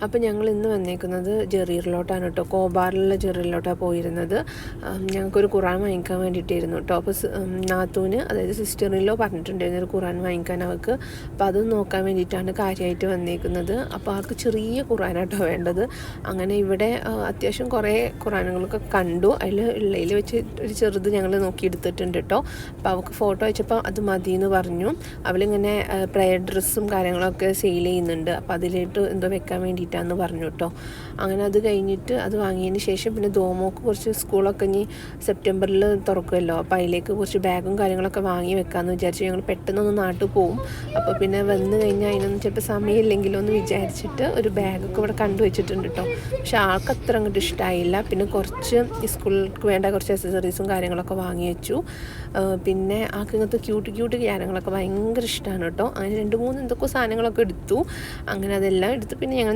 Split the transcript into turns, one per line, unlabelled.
അപ്പോൾ ഞങ്ങൾ ഇന്ന് വന്നേക്കുന്നത് ജെറീറിലോട്ടാണ് കേട്ടോ. കോബാറിലുള്ള ജെറീറിലോട്ടാണ് പോയിരുന്നത്. ഞങ്ങൾക്കൊരു ഖുറാൻ വാങ്ങിക്കാൻ വേണ്ടിയിട്ടായിരുന്നു കേട്ടോ. അപ്പോൾ നാത്തൂന്, അതായത് സിസ്റ്ററിലോ പറഞ്ഞിട്ടുണ്ടായിരുന്നു ഒരു ഖുറാൻ വാങ്ങിക്കാൻ അവർക്ക്. അപ്പോൾ അത് നോക്കാൻ വേണ്ടിയിട്ടാണ് കാര്യമായിട്ട് വന്നേക്കുന്നത്. അപ്പോൾ ആൾക്ക് ചെറിയ ഖുറാനാട്ടോ വേണ്ടത്. അങ്ങനെ ഇവിടെ അത്യാവശ്യം കുറേ ഖുറാനുകളൊക്കെ കണ്ടു. അതിൽ ഉള്ളതിൽ വെച്ച് ഒരു ചെറുത് ഞങ്ങൾ നോക്കിയെടുത്തിട്ടുണ്ട് കേട്ടോ. അപ്പോൾ അവൾക്ക് ഫോട്ടോ അയച്ചപ്പോൾ അത് മതി എന്ന് പറഞ്ഞു. അവളിങ്ങനെ പ്രയർ ഡ്രസ്സും കാര്യങ്ങളൊക്കെ സെയിൽ ചെയ്യുന്നുണ്ട്. അപ്പോൾ അതിലിട്ട് എന്തോ വെക്കാൻ വേണ്ടിയിട്ടാണെന്ന് പറഞ്ഞു കേട്ടോ. അങ്ങനെ അത് കഴിഞ്ഞിട്ട് അത് വാങ്ങിയതിന് ശേഷം പിന്നെ ദോമോക്ക് കുറച്ച് സ്കൂളൊക്കെ ഇനി സെപ്റ്റംബറിൽ തുറക്കുമല്ലോ. അപ്പോൾ അതിലേക്ക് കുറച്ച് ബാഗും കാര്യങ്ങളൊക്കെ വാങ്ങി വെക്കാമെന്ന് വിചാരിച്ചു. ഞങ്ങൾ പെട്ടെന്നൊന്ന് നാട്ടിൽ പോവും. അപ്പോൾ പിന്നെ വന്നു കഴിഞ്ഞാൽ അതിനൊന്നും ചിലപ്പോൾ സമയമില്ലെങ്കിലോ എന്ന് വിചാരിച്ചിട്ട് ഒരു ബാഗൊക്കെ ഇവിടെ കണ്ടു വെച്ചിട്ടുണ്ട് കേട്ടോ. പക്ഷെ ആൾക്ക് അത്ര അങ്ങോട്ട് ഇഷ്ടമായില്ല. പിന്നെ കുറച്ച് സ്കൂളിലേക്ക് വേണ്ട കുറച്ച് അക്സസറീസും കാര്യങ്ങളൊക്കെ വാങ്ങി വെച്ചു. പിന്നെ ആൾക്ക് ഇങ്ങനത്തെ ക്യൂട്ട് കാര്യങ്ങളൊക്കെ ഭയങ്കര ഇഷ്ടമാണ് കേട്ടോ. അങ്ങനെ 2-3 എന്തൊക്കെ സാധനങ്ങളൊക്കെ എടുത്തു. അങ്ങനെ അതെല്ലാം എടുത്ത് പിന്നെ ഞങ്ങൾ